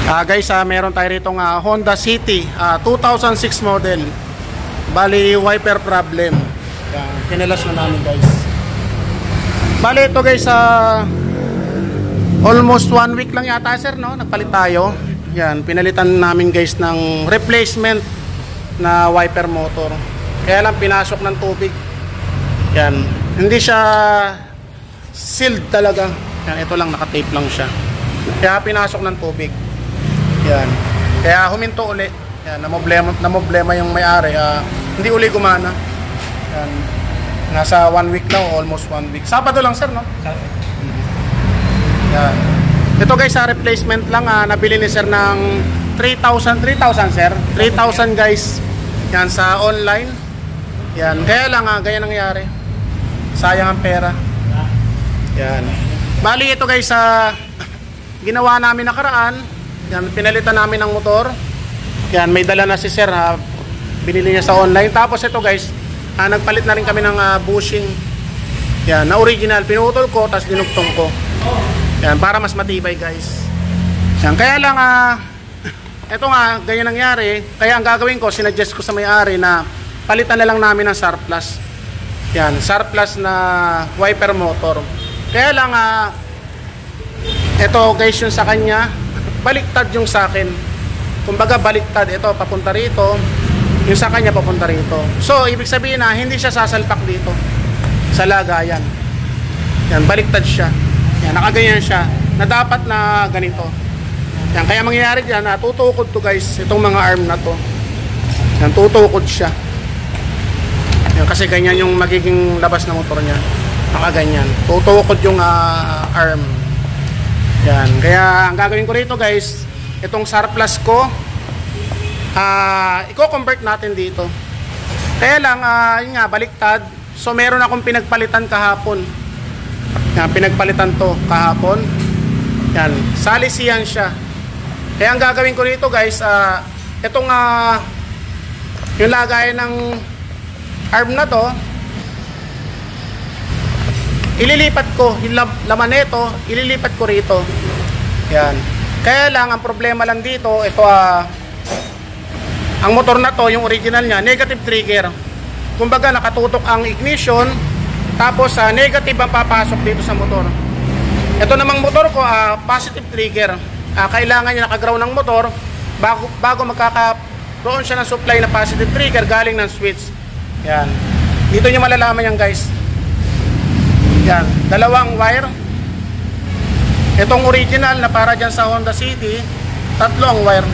Guys, meron tayo rito Honda City 2006 model. Bali, wiper problem. Yan, kinilas na namin guys. Bali, ito guys, almost 1 week lang yata sir, no? Nagpalit tayo. Yan, pinalitan namin guys ng replacement na wiper motor. Kaya lang pinasok ng tubig. Yan, hindi siya sealed talaga. Yan, ito lang, nakatape lang siya. Kaya pinasok ng tubig. Yan. Kaya huminto uli. Yan, na-problema yung may-ari. Hindi uli gumana. Yan. Nasa 1 week na, almost 1 week. Sabado lang sir, no? Yan. Ito guys, replacement lang. Nabili ni sir ng 3,000 sir. 3,000 guys. Yan, sa online. Yan. Kaya lang, ganyan nangyari. Sayang ang pera. Yan. Bali ito guys, ginawa namin nakaraan. Yan, pinalitan namin ng motor. Yan, may dala na si sir, binili niya sa online. Tapos ito guys, nagpalit na rin kami ng bushing. Yan, na original. Pinutol ko, tapos dinugtong ko. Yan, para mas matibay guys. Yan, kaya lang, ito ganyan nangyari. Kaya ang gagawin ko, sinuggest ko sa may-ari na palitan na lang namin ng surplus. Yan, surplus na wiper motor. Kaya lang, ito guys, yung sa kanya, baliktad yung sa akin. Kumbaga baliktad, ito papunta rito, yung sa kanya papunta rito. So ibig sabihin na hindi siya sasalpak dito sa lagayan. Yan, baliktad siya. Yan, nakaganyan siya na dapat na ganito. Yan, kaya mangyayari diyan, tutukod to guys, itong mga arm na to. Yan, tutukod siya. Yan, kasi ganyan yung magiging labas na motor niya. Nakaganyan. Tutukod yung arm. Yan, kaya ang gagawin ko rito guys, itong surplus ko, i-convert natin dito. Kaya lang, yun nga, baliktad. So meron akong pinagpalitan kahapon. Yan, pinagpalitan to kahapon. Yan, salisiyan siya. Kaya ang gagawin ko rito guys, itong yung lagayan ng arm na to, ililipat ko yung laman nito, ililipat ko rito. Yan. Kaya lang ang problema lang dito, ito ang motor na to, yung original niya, negative trigger. Kumbaga nakatutok ang ignition, tapos negative ang papasok dito sa motor. Ito namang motor ko, positive trigger. Kailangan niya nakaground ng motor bago magkakaroon siya ng supply na positive trigger galing ng switch. Yan. Dito niyo malalaman yan guys. Yan, dalawang wire. Itong original na para dyan sa Honda City, tatlong wire.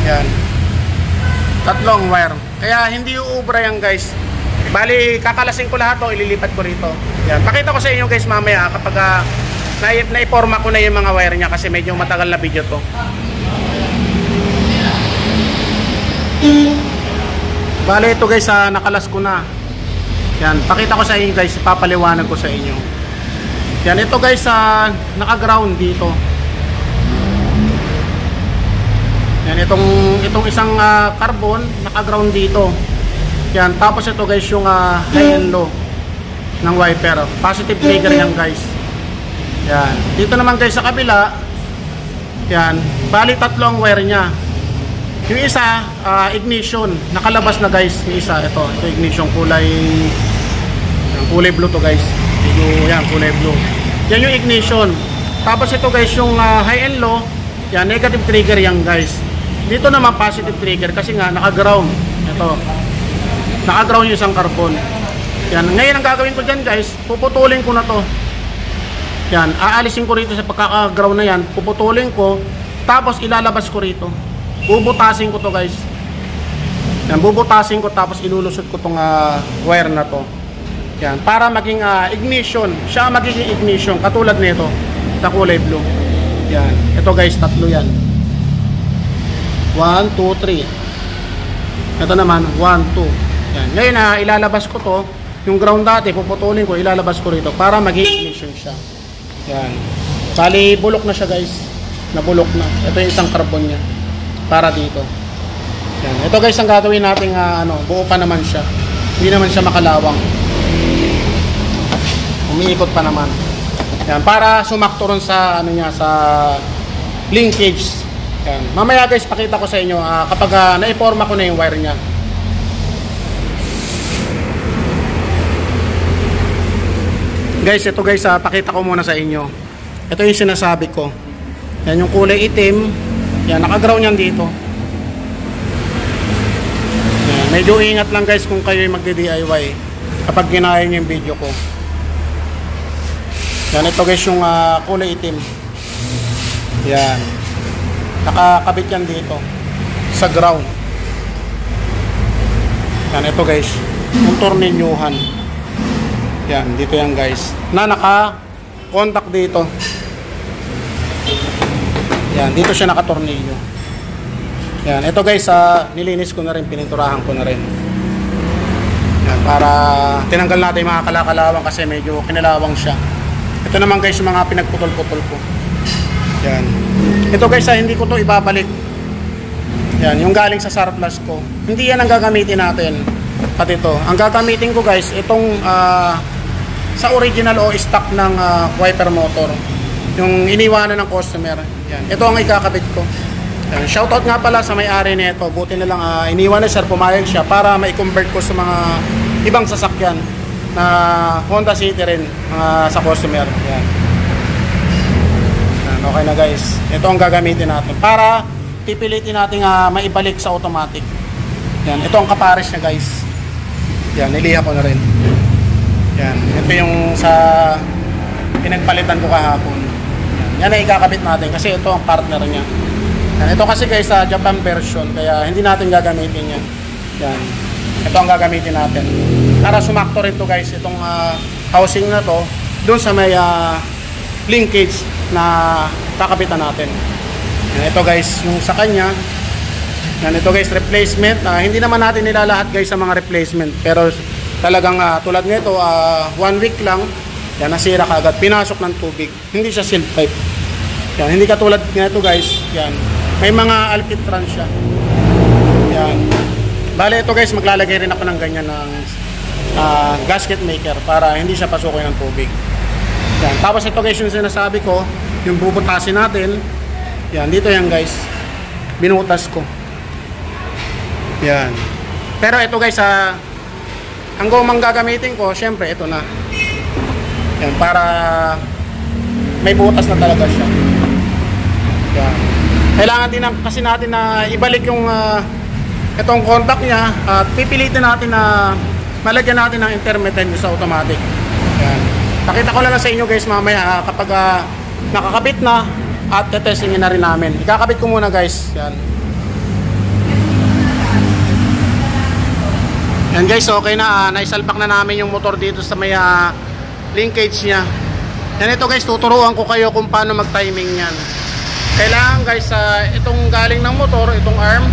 Yan, tatlong wire. Kaya hindi uubra yan guys. Bali, kakalasin ko lahat to, ililipat ko rito. Yan, pakita ko sa inyo guys mamaya kapag naiporma ko na yung mga wire nya kasi medyo matagal na video to. Bali, ito guys, nakalas ko na. Yan, pakita ko sa inyo guys, ipapaliwanag ko sa inyo. Yan, ito guys, naka-ground dito. Yan, itong isang carbon, naka-ground dito. Yan, tapos ito guys, yung high and low ng wiper. Positive trigger yan guys. Yan, dito naman guys sa kabila, yan, bali tatlo ang wire nya. Yung isa, ignition, nakalabas na guys. Yung isa, ito ignition, kulay blue to guys. Yan, kulay blue. Yan yung ignition. Tapos ito guys, yung high and low, yan, negative trigger yan guys. Dito naman positive trigger kasi nga naka-ground. Ito, naka-ground yung isang carbon. Yan, ngayon ang gagawin ko dyan guys, puputulin ko na to. Yan, aalisin ko rito sa pagkaka-ground na yan, puputulin ko, tapos ilalabas ko rito. Bubutasin ko to guys. Yan, bubutasin ko tapos ilulusot ko tong wire na to. Yan, para maging ignition. Siya magiging ignition katulad nito sa kulay blue. Yan, ito guys, tatlo yan. 1, 2, 3. Ito naman 1, 2. Yan, ngayon ilalabas ko to. Yung ground dati puputulin ko, ilalabas ko rito para maging ignition siya. Yan, bali bulok na siya guys. Nabulok na. Ito yung isang carbon niya para dito. Yan. Ito guys ang gagawin nating buo pa naman siya. Hindi naman siya makalawang. Umiikot pa naman. Yan, para sumakto ron sa ano niya, sa linkage. Yan. Mamaya guys, pakita ko sa inyo kapag naiporma ko na yung wire nya. Guys, ito guys, pakita ko muna sa inyo. Ito yung sinasabi ko. Yan yung kulay itim. Yan, naka-ground yan dito. Yan, medyo ingat lang guys kung kayo magdi-DIY kapag ginaya nyo yung video ko. Yan, ito guys yung kulay itim. Yan. Nakakabit yan dito sa ground. Yan, ito guys. Yung tornilyuhan. Yan, dito yan guys. Na naka-contact dito. Yan, dito siya nakatornilyo. Yan, ito guys, nilinis ko na rin, pininturahan ko na rin. Yan, para tinanggal natin yung mga kalakalawang kasi medyo kinalawang siya. Ito naman guys, yung mga pinagputol-putol ko. Yan. Ito guys, hindi ko to ibabalik. Yan, yung galing sa surplus ko. Hindi yan ang gagamitin natin. Pati ito. Ang gagamitin ko guys, itong sa original o stock ng wiper motor. Yung iniwanan ng customer. Yan. Ito ang ikakabit ko. Yan. Shoutout nga pala sa may-ari nito. Buti na lang iniwan na sir, pumayag siya para ma-convert ko sa mga ibang sasakyan na Honda City rin sa customer. Yan. Yan. Okay na guys. Ito ang gagamitin natin para pipilitin natin maibalik sa automatic. Yan. Ito ang kapares niya guys. Yan. Niliha ko na rin. Yan. Ito yung sa pinagpalitan ko kahapon. Yan ay ikakabit natin kasi ito ang partner niya. Yan. Ito kasi guys sa Japan version kaya hindi natin gagamitin yan. Yan. Ito ang gagamitin natin. Para sumakto rin to guys itong housing na to doon sa may linkage na kakabitan natin. Yan. Ito guys yung sa kanya. Yan. Ito guys replacement. Hindi naman natin nilalahat guys sa mga replacement pero talagang tulad nito 1 week lang yan nasira kaagad, pinasok ng tubig, hindi siya seal pipe. Yan, hindi katulad nito guys. Yan, may mga alkitran siya. Yan, bale ito guys maglalagay rin ako ng ganyan ng gasket maker para hindi siya pasukin ng tubig. Yan, tapos ito guys yung sinasabi ko, yung bubutasin natin. Yan, dito yan guys, binutas ko. Yan, pero ito guys ang gumang gagamitin ko, syempre ito na. Yan, para may butas na talaga siya. Yan. Kailangan din kasi natin na ibalik yung itong contact niya at pipilitin natin na malagyan natin ng intermittent sa automatic. Yan. Pakita ko na lang sa inyo guys mamaya kapag nakakabit na at tetestingin na rin namin. Ikakabit ko muna guys. Yan. Yan guys, okay na. Naisalpak na namin yung motor dito sa may linkage niya. Yan, ito guys, tuturuan ko kayo kung paano mag-timing yan. Kailangan guys, itong galing ng motor, itong arm,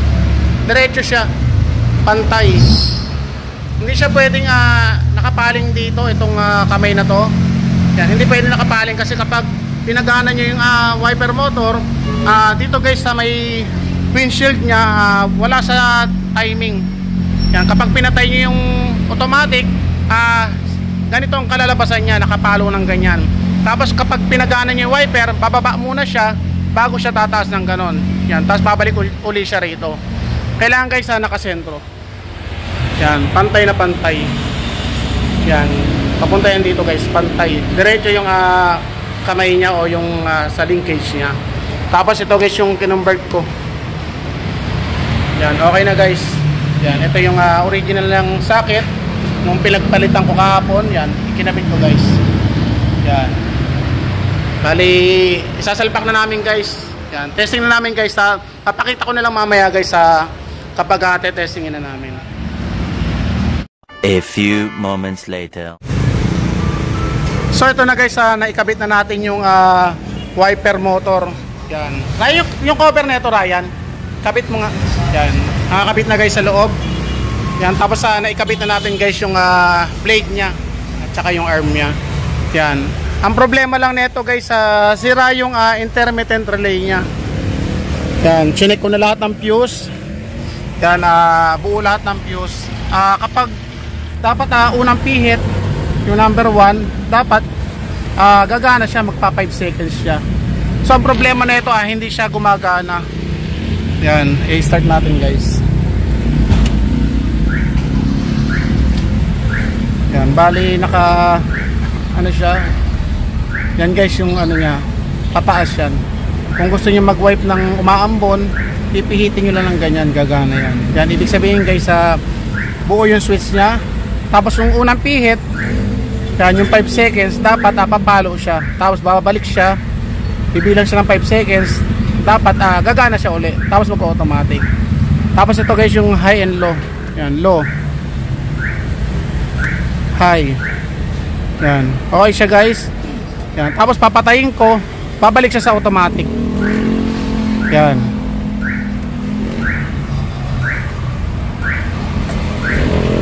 diretso siya, pantay. Hindi siya pwedeng nakapaling dito, itong kamay na to. Yan, hindi pwedeng nakapaling kasi kapag pinagana nyo yung wiper motor, dito guys sa may windshield niya, wala sa timing. Yan, kapag pinatay nyo yung automatic, ganito ang kalalabasan niya, nakapalo ng ganyan. Tapos kapag pinagana niyo yung wiper, bababa muna siya bago siya tataas ng ganon. Yan, tapos babalik uli siya rito. Kailangan guys nakasentro. Yan, pantay na pantay. Yan, papunta yan dito guys, pantay. Diretso yung kamay niya o yung sa linkage niya. Tapos ito guys yung kinonvert ko. Yan, okay na guys. Yan, ito yung original ng socket nung pinagpalitan ko kahapon. Yan, ikinabit ko guys. Yan, bali isasalpak na namin guys. Yan, testing na namin guys. Papakita ko na lang mamaya guys kapag testingin na namin. A few moments later. So ito na guys, naikabit na natin yung wiper motor. Yan, yung cover na ito Ryan, kabit mo nga. Yan, nakakabit na guys sa loob. Yan, tapos naikabit na natin guys yung blade nya at saka yung arm nya. Yan, ang problema lang nito guys, sira yung intermittent relay nya. Yan, chinek ko na lahat ng fuse. Yan, buo lahat ng fuse. Kapag dapat unang pihit yung number 1, dapat gagana siya, magpa 5 seconds siya. So ang problema na ito hindi siya gumagana. Yan, i-start natin guys. Yan, bali naka ano siya. Yan guys yung ano niya, pataas yan. Kung gusto niyo mag-wipe ng umaambon, pipihitin nyo lang ng ganyan, gagana yan. Yan, ibig sabihin guys, buo yung switch niya. Tapos yung unang pihit, yan yung 5 seconds, dapat papalo siya. Tapos babalik siya, bibilang siya ng 5 seconds, dapat gagana siya uli. Tapos mag-automatic. Tapos ito guys yung high and low. Yan, low, high. Yan, okay siya guys. Yan, tapos papatayin ko, babalik siya sa automatic. Yan.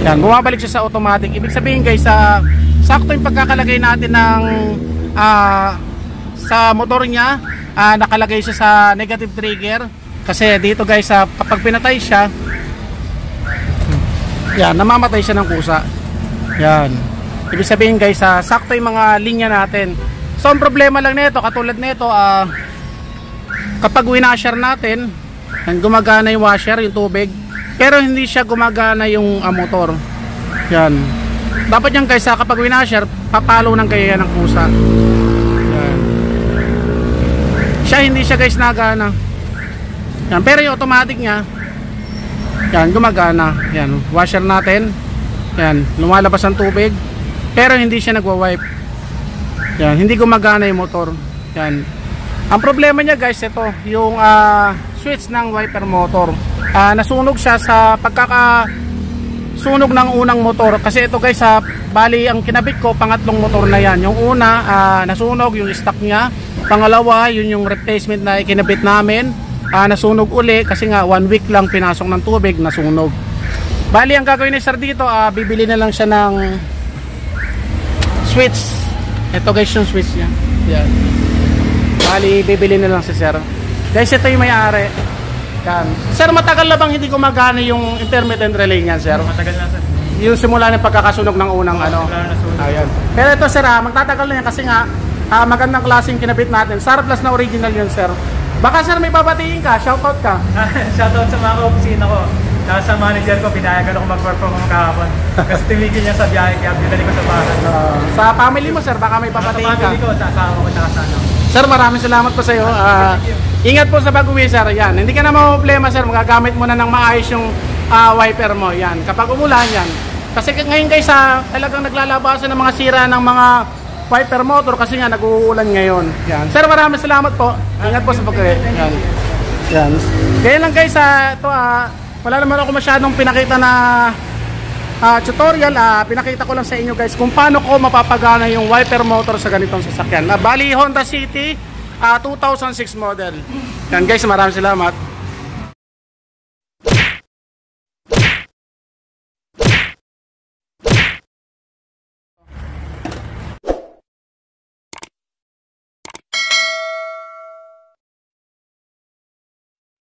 Yan, bumabalik siya sa automatic. Ibig sabihin guys, sakto yung pagkakalagay natin ng sa motor niya, nakalagay siya sa negative trigger. Kasi dito guys, kapag pinatay siya, yan, namamatay siya ng kusa. Yan. Ibig sabihin guys, sakto yung mga linya natin. So ang problema lang nito, katulad nito, kapag winasher natin, gumagana yung washer, yung tubig, pero hindi siya gumagana yung motor. Yan. Dapat yan guys, kapag winasher, papalo ng kaya ng kusa. Yan. Siya hindi siya guys nagana. Yan. Pero yung automatic niya, yan, gumagana. Yan. Washer natin. Yan. Lumalabas ang tubig. Pero hindi siya nagwa-wipe. Yan. Hindi gumagana yung motor. Yan. Ang problema niya guys, ito, yung switch ng wiper motor. Nasunog siya sa pagkakasunog ng unang motor. Kasi ito guys, bali ang kinabit ko, pangatlong motor na yan. Yung una, nasunog yung stock niya. Pangalawa, yun yung replacement na ikinabit namin. Nasunog uli kasi nga 1 week lang pinasok ng tubig, nasunog. Bali ang gagawin ni sir dito, bibili na lang siya ng switch. Ito guys yung switch niya. Yan. Bali bibili na lang si sir. Guys, ito yung may-ari. Yan. Sir, matagal na bang hindi gumagana yung intermittent relay niyan, sir? Matagal na sir. Yung simula ng pagkakasunog ng unang Ayan. Pero ito sir, magtatagal na yan kasi nga magandang klaseng kinabit natin. SAR Plus na original yun, sir. Baka sir may babatiin ka, shoutout ka. Shoutout sa mga ka-opisina ko. Sa manager ko, pinayagan ako mag-perform kahapon. Kasi tumigil niya sa biyahe, kaya binali ko sa bahay. Sa family mo sir, baka may babatiin ka. Sa family ko, sa asawa ko, sa ano. Sir, maraming salamat po sa iyo. Ingat po sa pag-uwi sir. Yan. Hindi ka na problema sir, magagamit mo na ng maayos yung wiper mo. Yan. Kapag umulan yan. Kasi ngayon guys, talagang naglalabasan ng mga sira ng mga wiper motor kasi nga nag-uulan ngayon. Yan. Sir, maraming salamat po. Ingat po sa pag-uwi. Yan. Yan. Kaya lang guys, ito wala naman ako masyadong pinakita na tutorial. Pinakita ko lang sa inyo guys kung paano ko mapapagana yung wiper motor sa ganitong sasakyan. Bali Honda City 2006 model. Yan guys, maraming salamat.